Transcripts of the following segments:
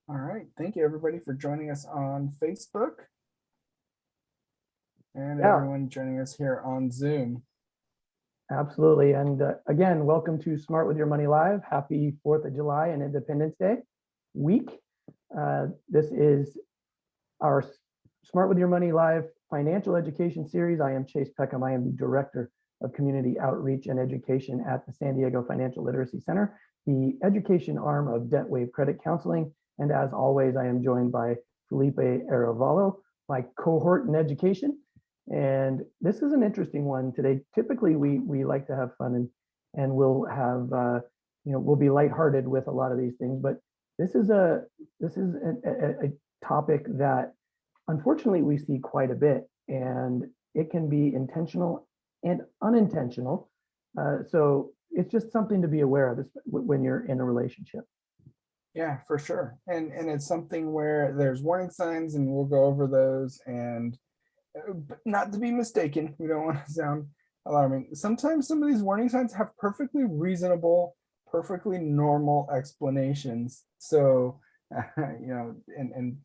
All right. Thank you, everybody, for joining us on Facebook and Yeah, everyone joining us here on Zoom. absolutely. And again, welcome to Smart with Your Money Live. Happy 4th of July and Independence Day week. This is our Smart with Your Money Live financial education series. I am Chase Peckham. I am the Director of Community Outreach and Education at the San Diego Financial Literacy Center, the education arm of Debt Wave Credit Counseling. And as always, I am joined by Felipe Arevalo, my cohort in education. And this is an interesting one today. Typically, we like to have fun and we'll have we'll be lighthearted with a lot of these things. But this is a topic that unfortunately we see quite a bit, and it can be intentional and unintentional. So it's just something to be aware of when you're in a relationship. Yeah, for sure. And it's something where there's warning signs, and we'll go over those. And but not to be mistaken, we don't want to sound alarming. Sometimes some of these warning signs have perfectly reasonable, perfectly normal explanations. So, and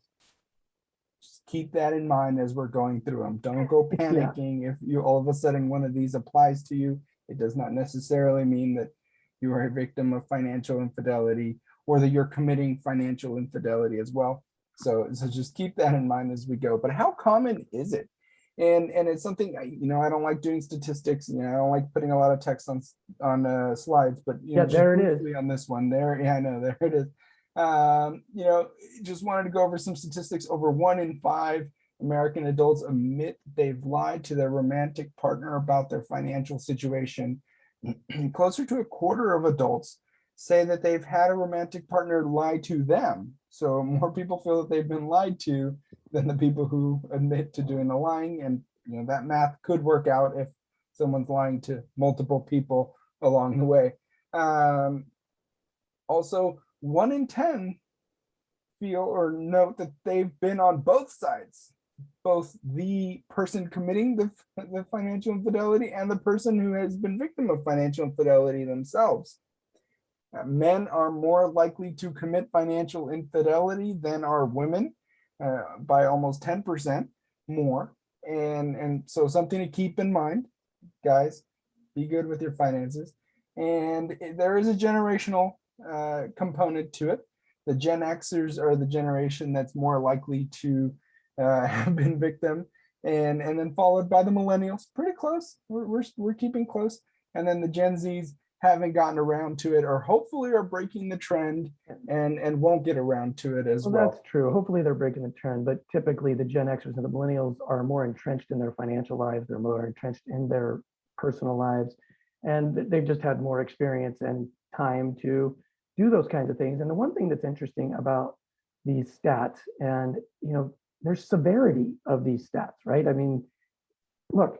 just keep that in mind as we're going through them. Don't go Yeah, panicking if you all of a sudden one of these applies to you. It does not necessarily mean that you are a victim of financial infidelity or that you're committing financial infidelity as well. So just keep that in mind as we go. But how common is it? And it's something, I don't like doing statistics. I don't like putting a lot of text on slides, but yeah, just there it is. briefly on this one there. Yeah, I know, there it is. Just wanted to go over some statistics. Over 1 in 5 American adults admit they've lied to their romantic partner about their financial situation. Closer to a quarter of adults say that they've had a romantic partner lie to them. So more people feel that they've been lied to than the people who admit to doing the lying. And that math could work out if someone's lying to multiple people along the way. Also, 1 in 10 feel or note that they've been on both sides, both the person committing the financial infidelity and the person who has been victim of financial infidelity themselves. Men are more likely to commit financial infidelity than are women, by almost 10% more. And so something to keep in mind, guys, be good with your finances. And there is a generational component to it. The Gen Xers are the generation that's more likely to have been victim, and then followed by the millennials. Pretty close. We're keeping close. And then the Gen Zs haven't gotten around to it, or hopefully are breaking the trend and won't get around to it as Well, well. that's true. Hopefully they're breaking the trend, but typically the Gen Xers and the millennials are more entrenched in their financial lives. They're more entrenched in their personal lives, and they've just had more experience and time to do those kinds of things. And the one thing that's interesting about these stats, and there's severity of these stats, right? I mean, look,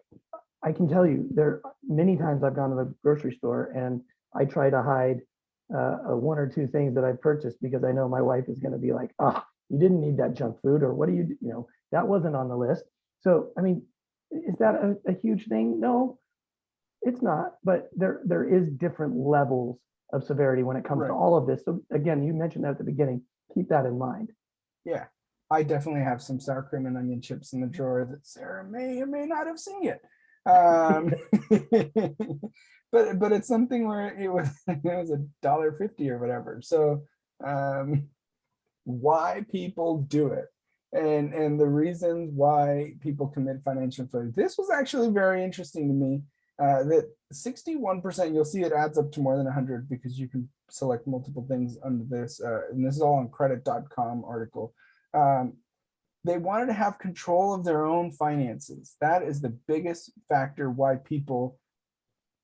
I can tell you there many times I've gone to the grocery store and I try to hide one or two things that I purchased because I know my wife is going to be like, "Oh, you didn't need that junk food," or "What do that wasn't on the list." So, I mean, is that a huge thing? No, it's not. But there is different levels of severity when it comes to Right. all of this. So again, you mentioned that at the beginning. Keep that in mind. Yeah. I definitely have some sour cream and onion chips in the drawer that Sarah may or may not have seen yet. Um, but it's something where it was $1.50 or whatever. So um, why people do it, and the reasons why people commit financial infidelity. This was actually very interesting to me. That 61%, you'll see it adds up to more than 100 because you can select multiple things under this, and this is all on credit.com article. Um, they wanted to have control of their own finances. That is the biggest factor why people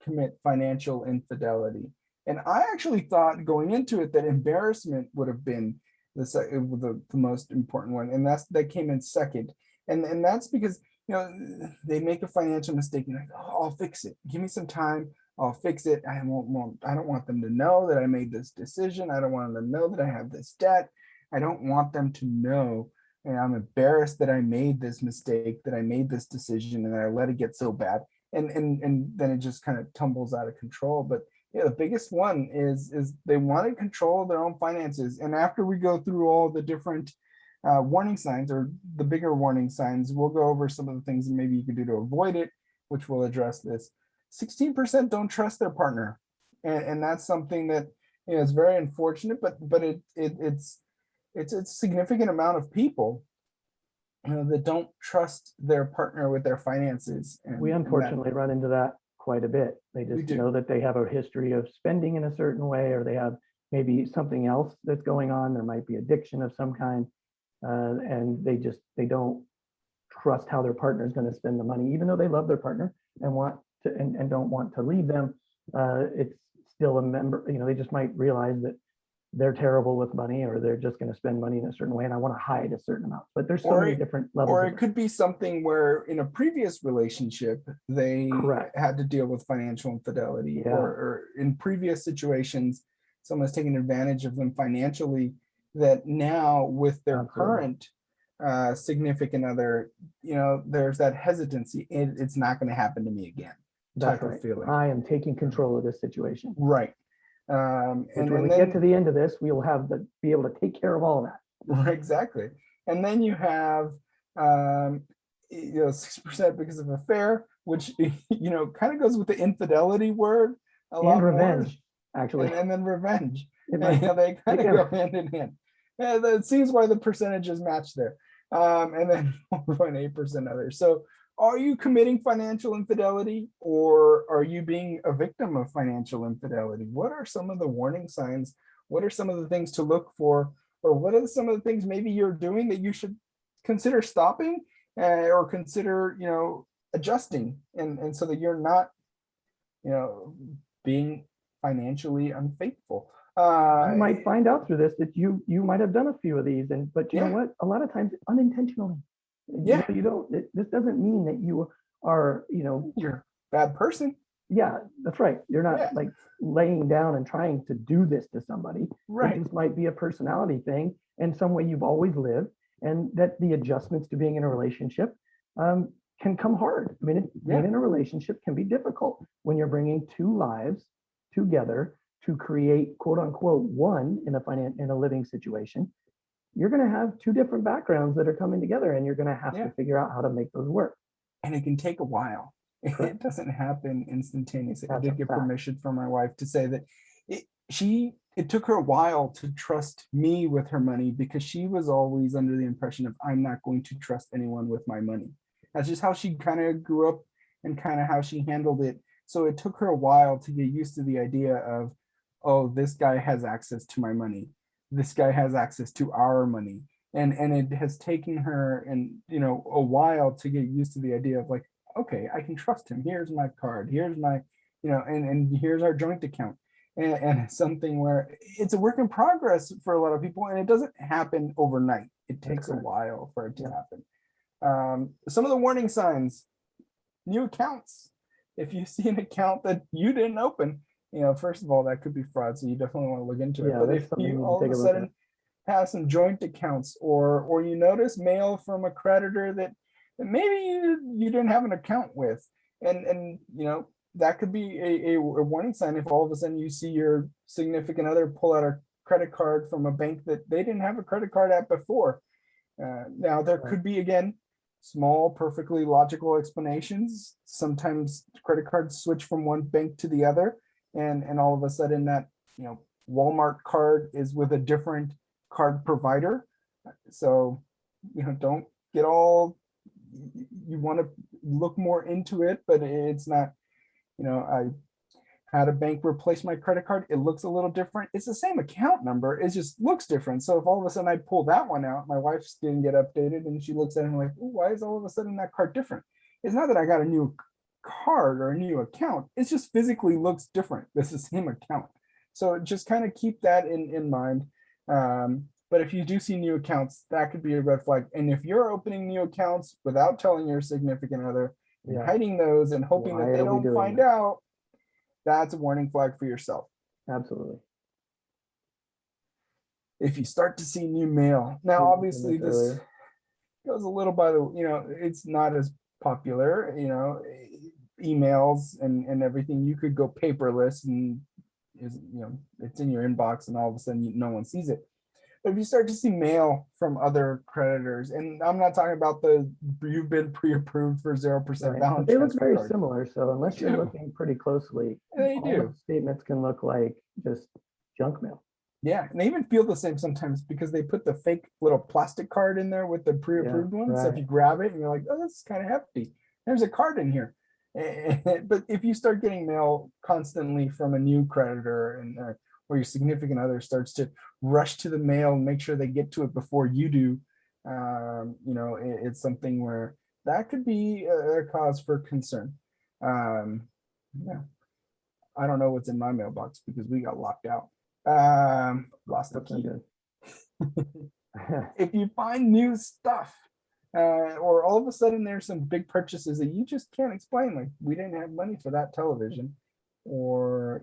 commit financial infidelity. And I actually thought going into it that embarrassment would have been the most important one, and that came in second. And that's because they make a financial mistake and like, oh, I'll fix it. Give me some time. I'll fix it. I don't want them to know that I made this decision. I don't want them to know that I have this debt. I don't want them to know. And I'm embarrassed that I made this mistake, that I made this decision, and I let it get so bad. And then it just kind of tumbles out of control. But Yeah, the biggest one is they want to control their own finances. And after we go through all the different warning signs, or the bigger warning signs, we'll go over some of the things that maybe you can do to avoid it, which will address this. 16% don't trust their partner, and that's something that, is very unfortunate, but it's a significant amount of people, that don't trust their partner with their finances, We and that unfortunately run into that quite a bit. They we just do. know that they have a history of spending in a certain way, or they have maybe something else that's going on. There might be addiction of some kind, and they don't trust how their partner is going to spend the money, even though they love their partner and want to and don't want to leave them. It's still a member. They just might realize that they're terrible with money, or they're just going to spend money in a certain way, and I want to hide a certain amount. But there's so Or many it, different levels or of it could be something where in a previous relationship they Correct. had to deal with financial infidelity, Yeah. or in previous situations someone's taken advantage of them financially, that now with their Absolutely. current significant other, there's that hesitancy. It's not going to happen to me again That's type right. of feeling. I am taking control of this situation. Right. Which And when we then get to the end of this, we will be able to take care of all of that. exactly. And then you have 6% because of affair, which kind of goes with the infidelity word a And lot more. revenge, actually. And then revenge. It And, might, they kind of can- go hand in hand. Yeah, that seems why the percentages match there. And then 1.8% others. So are you committing financial infidelity, or are you being a victim of financial infidelity? What are some of the warning signs? What are some of the things to look for? Or what are some of the things maybe you're doing that you should consider stopping, or consider, adjusting, and so that you're not, being financially unfaithful. you might find out through this that you might have done a few of these, but you know Yeah. what? A lot of times unintentionally. Yeah. You don't. This doesn't mean that you are. You're a bad person. Yeah, that's right. You're not Yeah. like laying down and trying to do this to somebody. Right. It just might be a personality thing and some way you've always lived, and that the adjustments to being in a relationship can come hard. I mean, being in a relationship can be difficult when you're bringing two lives together to create quote unquote one in a living situation. You're going to have two different backgrounds that are coming together, and you're going to have Yeah. to figure out how to make those work. And it can take a while. Correct. It doesn't happen instantaneously. I That's did a get fact. permission from my wife to say that it took her a while to trust me with her money, because she was always under the impression of, I'm not going to trust anyone with my money. That's just how she kind of grew up, and kind of how she handled it. So it took her a while to get used to the idea of, oh, this guy has access to my money. This guy has access to our money. And it has taken her, and a while to get used to the idea of, like, okay, I can trust him. Here's my card. Here's my, and here's our joint account. And it's something where it's a work in progress for a lot of people, and it doesn't happen overnight. It takes a while for it to happen. Some of the warning signs: new accounts. If you see an account that you didn't open, first of all, that could be fraud, so you definitely want to look into it. Yeah, But that's if something you you need to all of take a a look at. sudden have some joint accounts, or you notice mail from a creditor that maybe you didn't have an account with, and that could be a warning sign. If all of a sudden you see your significant other pull out a credit card from a bank that they didn't have a credit card at before. Now there could be, again, small, perfectly logical explanations. Sometimes credit cards switch from one bank to the other, and all of a sudden that Walmart card is with a different card provider. So don't get all, you want to look more into it, but it's not, I had a bank replace my credit card. It looks a little different. It's the same account number. It just looks different. So if all of a sudden I pull that one out, my wife's didn't get updated, and she looks at it and like, why is all of a sudden that card different? It's not that I got a new card or a new account. It just physically looks different. It's the same account. So just kind of keep that in mind. But if you do see new accounts, that could be a red flag. And if you're opening new accounts without telling your significant other, and hiding those and hoping that they don't find out, that's a warning flag for yourself. Absolutely. If you start to see new mail, now obviously this goes a little by the, it's not as popular, emails and everything. You could go paperless and is, it's in your inbox and all of a sudden no one sees it. But if you start to see mail from other creditors, and I'm not talking about you've been pre-approved for 0% Right. But balance they look transfer very card. similar. So unless They you're do. looking pretty closely, They all do. those statements can look like just junk mail. Yeah, and they even feel the same sometimes because they put the fake little plastic card in there with the pre-approved one. So if right. you grab it and you're like, oh, this is kind of hefty. There's a card in here. But if you start getting mail constantly from a new creditor and or your significant other starts to rush to the mail and make sure they get to it before you do, it's something where that could be a cause for concern. Yeah, I don't know what's in my mailbox because we got locked out. Lost the That's not key. good. If you find new stuff, or all of a sudden there's some big purchases that you just can't explain, like we didn't have money for that television, or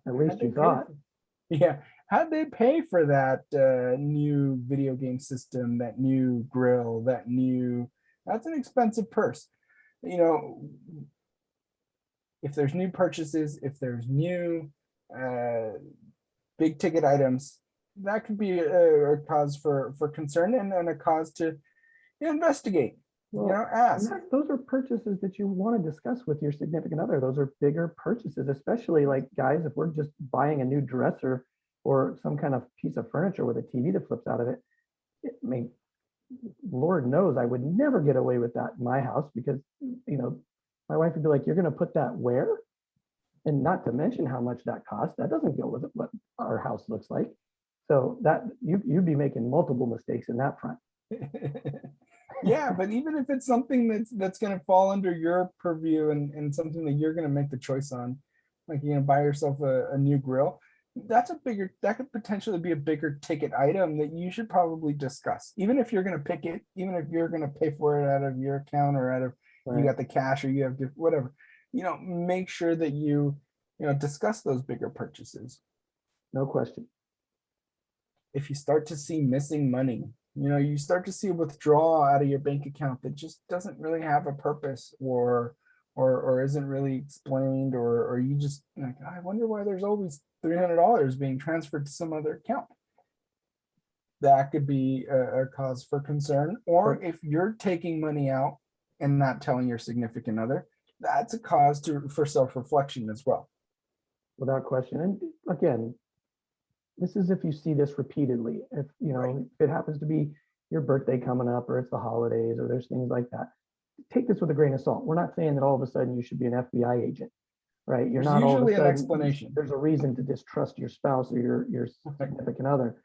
At least how'd they you pay thought. yeah, how'd they pay for that new video game system, that new grill, that's an expensive purse. If there's new purchases, if there's new big ticket items, that could be a cause for concern and a cause to investigate, Well, ask. those are purchases that you want to discuss with your significant other. Those are bigger purchases, especially like guys, if we're just buying a new dresser or some kind of piece of furniture with a TV that flips out of it. I mean, Lord knows I would never get away with that in my house because, my wife would be like, you're going to put that where? And not to mention how much that costs. That doesn't go with what our house looks like. So that you'd be making multiple mistakes in that front. Yeah, but even if it's something that's going to fall under your purview and something that you're going to make the choice on, like you're going to buy yourself a new grill, that could potentially be a bigger ticket item that you should probably discuss. Even if you're going to pick it, even if you're going to pay for it out of your account or out of you got the cash or you have whatever, make sure that you discuss those bigger purchases. No question. If you start to see missing money, you start to see a withdrawal out of your bank account that just doesn't really have a purpose or isn't really explained, or you just like, I wonder why there's always $300 being transferred to some other account. That could be a cause for concern. Or if you're taking money out and not telling your significant other, that's a cause for self-reflection as well. Without question. And again, this is if you see this repeatedly. If if it happens to be your birthday coming up, or it's the holidays, or there's things like that, take this with a grain of salt. We're not saying that all of a sudden you should be an FBI agent, right? You're There's not all of a usually an sudden, explanation. there's a reason to distrust your spouse or your significant other.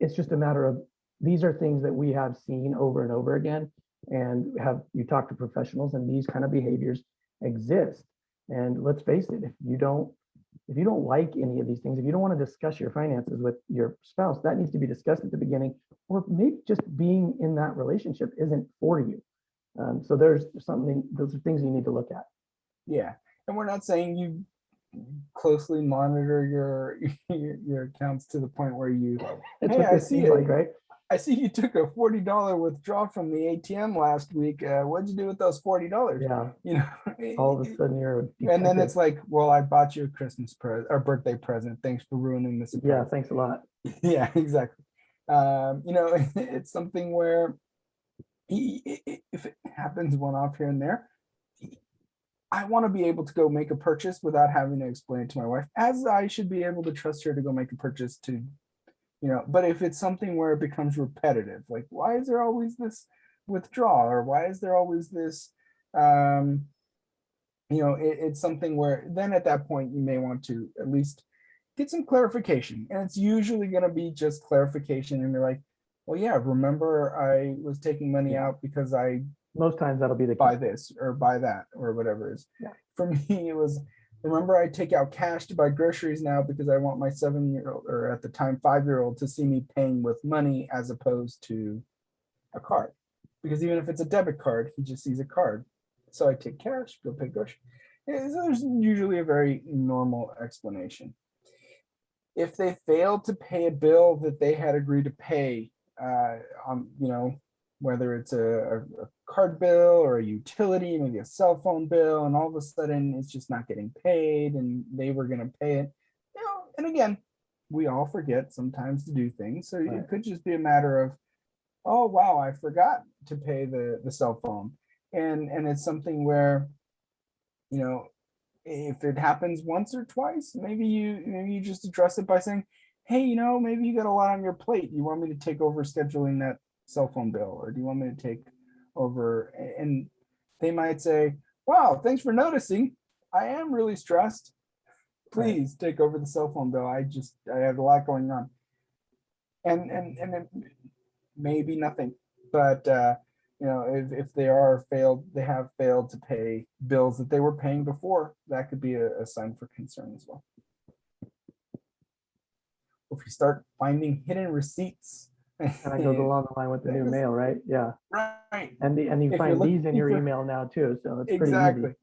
It's just a matter of, these are things that we have seen over and over again, and you talk to professionals, and these kind of behaviors exist. And let's face it, if you don't like any of these things, if you don't want to discuss your finances with your spouse, that needs to be discussed at the beginning, or maybe just being in that relationship isn't for you. So those are things you need to look at. Yeah, and we're not saying you closely monitor your accounts to the point where you, It's hey, what this seems like, right? I see you took a $40 withdrawal from the ATM last week. What'd you do with those $40? Yeah. All of a sudden you're a detective. And then it's like, well, I bought you a Christmas present or birthday present. Thanks for ruining this. Yeah, thanks a lot. Yeah, exactly. It's something where if it happens one off here and there, I want to be able to go make a purchase without having to explain it to my wife, as I should be able to trust her to go make a purchase to, but if it's something where it becomes repetitive, like, why is there always this withdrawal, or why is there always this, it's something where then at that point you may want to at least get some clarification. And it's usually going to be just clarification. And they're like, well, yeah, remember I was taking money out because I most times that'll be the buy this or buy that or whatever it is. Yeah. For me, it was, remember I take out cash to buy groceries now because I want my 7-year-old, or at the time 5-year-old, to see me paying with money as opposed to a card. Because even if it's a debit card, he just sees a card. So I take cash, go pay groceries. There's usually a very normal explanation. If they fail to pay a bill that they had agreed to pay, whether it's a card bill or a utility, maybe a cell phone bill, and all of a sudden it's just not getting paid and they were going to pay it, And again, we all forget sometimes to do things. So Right. it could just be a matter of, oh, wow, I forgot to pay the cell phone. And it's something where, you know, if it happens once or twice, maybe you just address it by saying, hey, maybe you got a lot on your plate. You want me to take over scheduling that cell phone bill, or do you want me to take over? And they might say, wow, thanks for noticing. I am really stressed. Right. Please take over the cell phone bill. I have a lot going on. And it may be nothing, but if they have failed to pay bills that they were paying before, that could be a sign for concern as well. If you start finding hidden receipts, And that goes along the line with the new mail, right? Yeah. right. And you If you're find these in looking your for email now too, so it's pretty exactly. easy.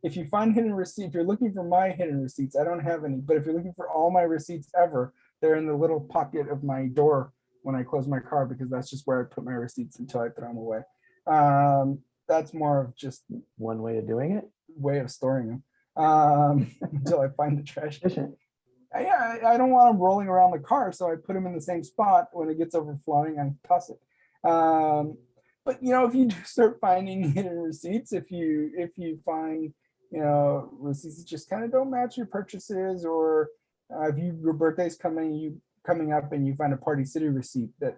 If you find hidden receipts, if you're looking for my hidden receipts, I don't have any, but if you're looking for all my receipts ever, they're in the little pocket of my door when I close my car, because that's just where I put my receipts until I throw them away. That's more of just One way of doing it. way of storing them until I find the trash. Efficient. I don't want them rolling around the car, so I put them in the same spot. When it gets overflowing, I toss it. But if you do start finding hidden receipts, if you find receipts that just kind of don't match your purchases, or if your birthday's coming up and you find a Party City receipt that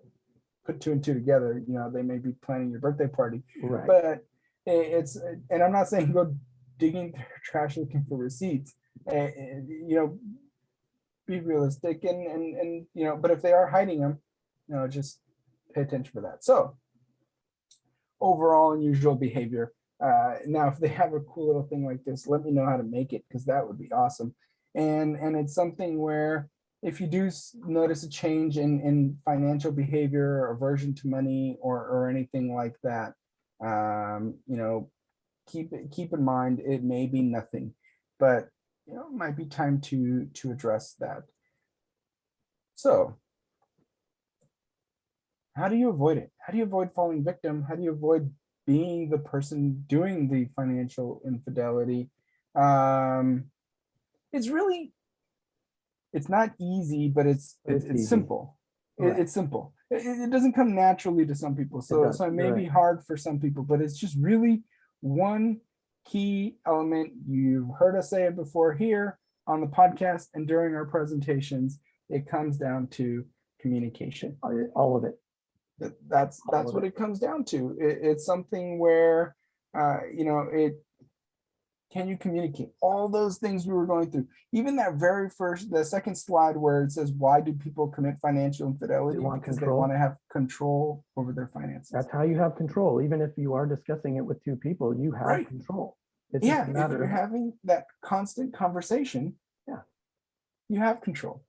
put two and two together, they may be planning your birthday party. Right. But and I'm not saying go digging through trash looking for receipts. Be realistic and but if they are hiding them, just pay attention for that. So overall unusual behavior. Now, if they have a cool little thing like this, let me know how to make it, because that would be awesome. And it's something where if you do notice a change in financial behavior, aversion to money, or anything like that, keep in mind it may be nothing, but it might be time to address that. So how do you avoid it? How do you avoid falling victim? How do you avoid being the person doing the financial infidelity? It's not easy, but it's simple. Right. It's simple. It doesn't come naturally to some people. So it may be hard for some people, but it's just really one key element. You've heard us say it before here on the podcast and during our presentations. It comes down to communication. All of it. That's what it comes down to. It's something where can you communicate all those things we were going through? Even the second slide where it says, why do people commit financial infidelity? Because they want to have control over their finances. That's how you have control. Even if you are discussing it with two people, you have control. It's if you're having that constant conversation, you have control.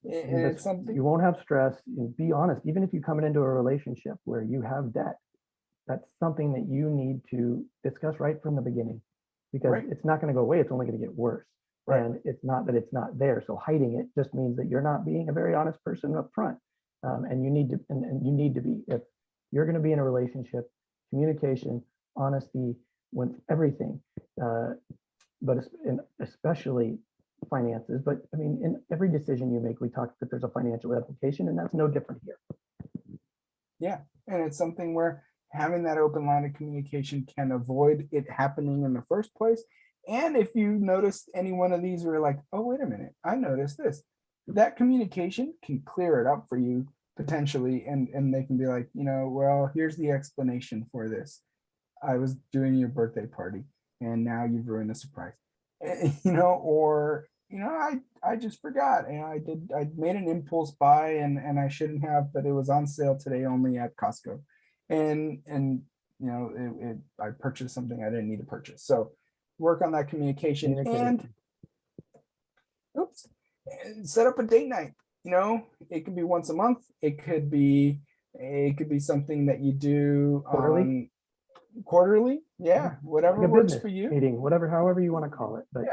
It's something you won't have stress. Be honest. Even if you come into a relationship where you have debt, that's something that you need to discuss right from the beginning, because it's not going to go away. It's only going to get worse. And it's not that it's not there. So hiding it just means that you're not being a very honest person up front. And you need to, and you need to be. If you're going to be in a relationship, communication, honesty, with everything, but especially finances. But I mean, in every decision you make, we talk that there's a financial implication, and that's no different here. Yeah, and it's something where having that open line of communication can avoid it happening in the first place. And if you notice any one of these where you're like, oh, wait a minute, I noticed this, that communication can clear it up for you potentially. And they can be like, well, here's the explanation for this. I was doing your birthday party and now you've ruined the surprise, or, I just forgot, and I made an impulse buy and I shouldn't have, but it was on sale today only at Costco. And I purchased something I didn't need to purchase. So work on that communication and set up a date night. It could be once a month. It could be something that you do quarterly. Yeah, whatever works for you. Meeting, however you want to call it, but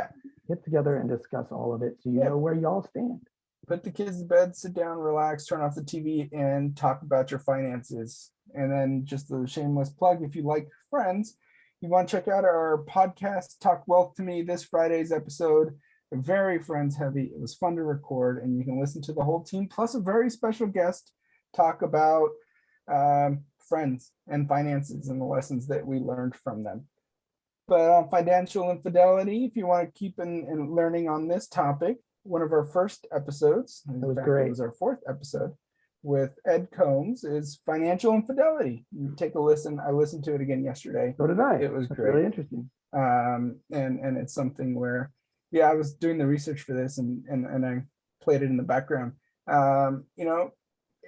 get together and discuss all of it so you know where y'all stand. Put the kids to bed, sit down, relax, turn off the TV, and talk about your finances. And then just a shameless plug, if you like Friends, you want to check out our podcast, Talk Wealth to Me. This Friday's episode very friends heavy. It was fun to record, and you can listen to the whole team plus a very special guest talk about friends and finances and the lessons that we learned from them. But on financial infidelity, if you want to keep in learning on this topic, one of our first episodes, in was fact, great. it was our 4th episode with Ed Combs, is financial infidelity. You take a listen. I listened to it again yesterday. So did I. It was That's great. really interesting. And it's something where, yeah, I was doing the research for this and I played it in the background. You know,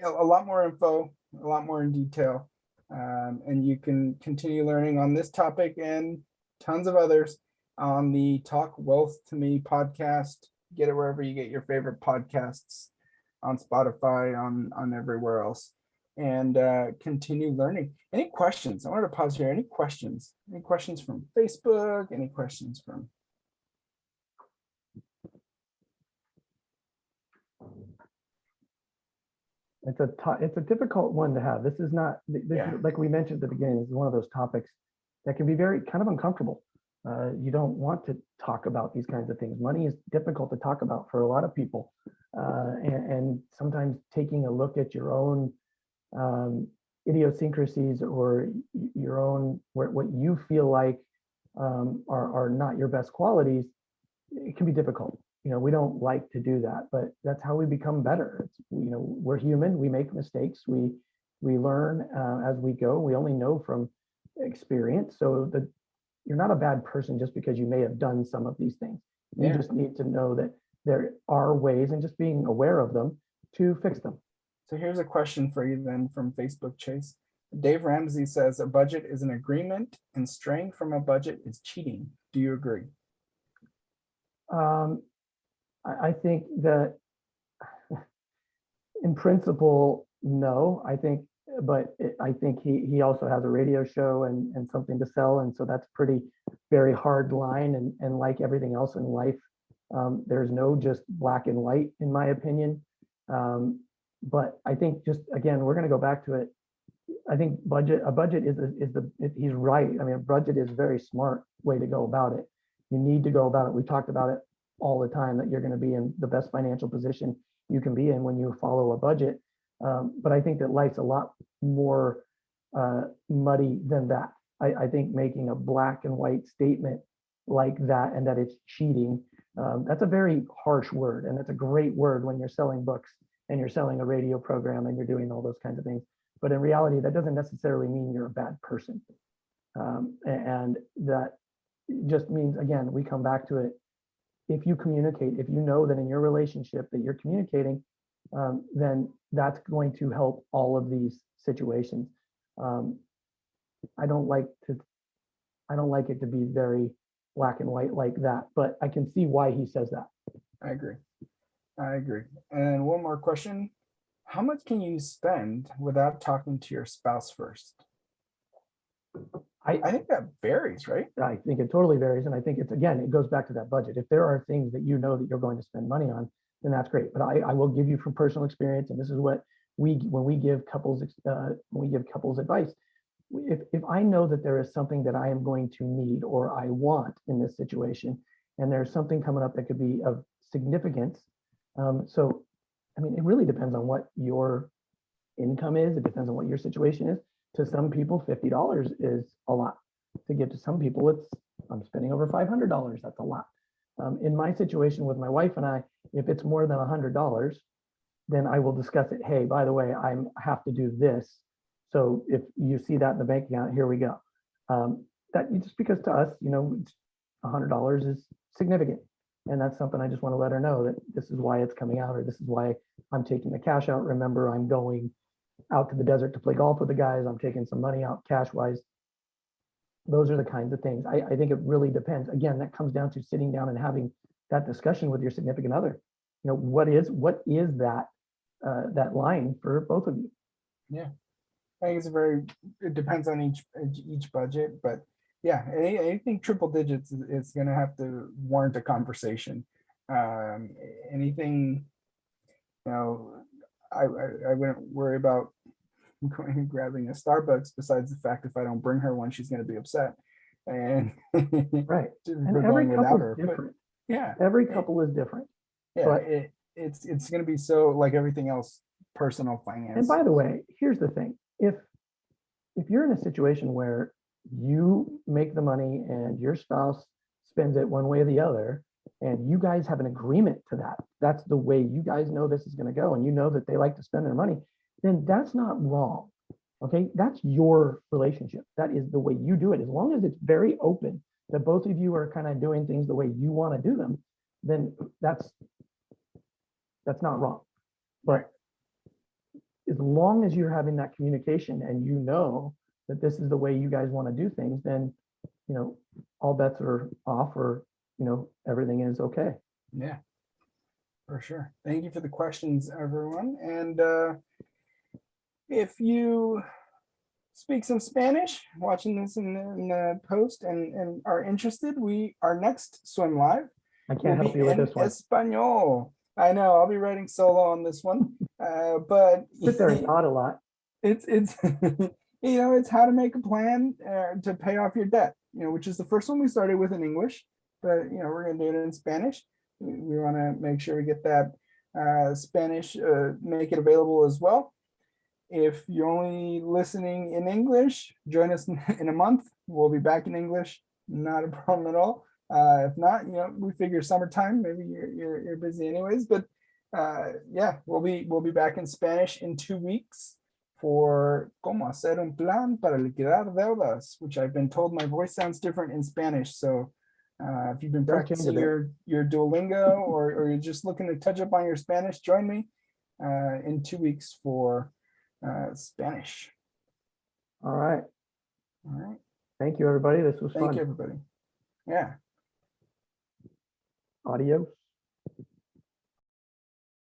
a lot more info, a lot more in detail, and you can continue learning on this topic and tons of others on the Talk Wealth to Me podcast. Get it wherever you get your favorite podcasts, on Spotify, on everywhere else, and continue learning. Any questions? I wanted to pause here. Any questions? Any questions from Facebook? Any questions from? It's a difficult one to have. This is not, Yeah. like we mentioned at the beginning, this is one of those topics that can be very kind of uncomfortable. You don't want to talk about these kinds of things. Money is difficult to talk about for a lot of people. And sometimes taking a look at your own idiosyncrasies or your own, what you feel like are not your best qualities, it can be difficult. You know, we don't like to do that, but that's how we become better. You know, we're human, we make mistakes, we learn as we go. We only know from experience. So you're not a bad person just because you may have done some of these things. You just need to know that there are ways, and just being aware of them, to fix them. So here's a question for you then from Facebook, Chase. Dave Ramsey says a budget is an agreement and straying from a budget is cheating. Do you agree? I think that in principle, no. I think he also has a radio show and something to sell, and so that's pretty very hard line. And like everything else in life, there's no just black and white, in my opinion. But I think, just again, we're going to go back to it. I think a budget he's right. I mean, a budget is a very smart way to go about it. You need to go about it. We talked about it all the time, that you're going to be in the best financial position you can be in when you follow a budget. But I think that life's a lot more muddy than that. I think making a black and white statement like that, and that it's cheating, that's a very harsh word. And it's a great word when you're selling books and you're selling a radio program and you're doing all those kinds of things. But in reality, that doesn't necessarily mean you're a bad person. And that just means, again, we come back to it. If you communicate, if you know that in your relationship that you're communicating, then that's going to help all of these situations. I don't like it to be very black and white like that, but I can see why he says that. I agree. And one more question. How much can you spend without talking to your spouse first? I think that varies, right? I think it totally varies. And I think it goes back to that budget. If there are things that you know that you're going to spend money on, then that's great. But I will give you from personal experience, and this is what when we give couples advice, if I know that there is something that I am going to need or I want in this situation, and there's something coming up that could be of significance. So, I mean, it really depends on what your income is. It depends on what your situation is. To some people, $50 is a lot. To give to some people, I'm spending over $500. That's a lot. In my situation with my wife and I, if it's more than $100, then I will discuss it. Hey, by the way, I have to do this. So if you see that in the bank account, here we go. That just because to us, $100 is significant. And that's something I just want to let her know, that this is why it's coming out, or this is why I'm taking the cash out. Remember, I'm going out to the desert to play golf with the guys. I'm taking some money out cash wise. Those are the kinds of things. I think it really depends. Again, that comes down to sitting down and having that discussion with your significant other. What is that that line for both of you? Yeah, I think it depends on each budget, but yeah, anything triple digits is going to have to warrant a conversation. Anything, I wouldn't worry about going and grabbing a Starbucks, besides the fact if I don't bring her one, she's going to be upset. And right. And every couple is different. Yeah. Every It- couple is different. yeah. But It's going to be so like everything else, personal and finance. by the way, here's the thing. If you're in a situation where you make the money and your spouse spends it one way or the other, and you guys have an agreement to that, that's the way you guys know this is going to go, and you know that they like to spend their money, then that's not wrong. Okay, that's your relationship. That is the way you do it. As long as it's very open, that both of you are kind of doing things the way you want to do them, then that's not wrong. But as long as you're having that communication and you know that this is the way you guys want to do things, then all bets are off, or everything is okay. Yeah, for sure. Thank you for the questions, everyone. And if you speak some Spanish, watching this in the post and are interested, our next swim live I will can't help be you with in this one. Espanol. I know I'll be writing solo on this one, but Sit there and nod a lot. it's it's how to make a plan to pay off your debt, which is the first one we started with in English, but we're going to do it in Spanish. We want to make sure we get that Spanish, make it available as well. If you're only listening in English, join us in a month. We'll be back in English, not a problem at all. If not, we figure summertime, maybe you're busy anyways, but yeah, we'll be back in Spanish in 2 weeks for Cómo hacer un plan para liquidar deudas, which I've been told my voice sounds different in Spanish. So if you've been Don't change practicing it. your Duolingo, or you're just looking to touch up on your Spanish, join me in 2 weeks for Spanish. All right. All right. Thank you, everybody. This was Thank fun. you, everybody. Yeah. Adios.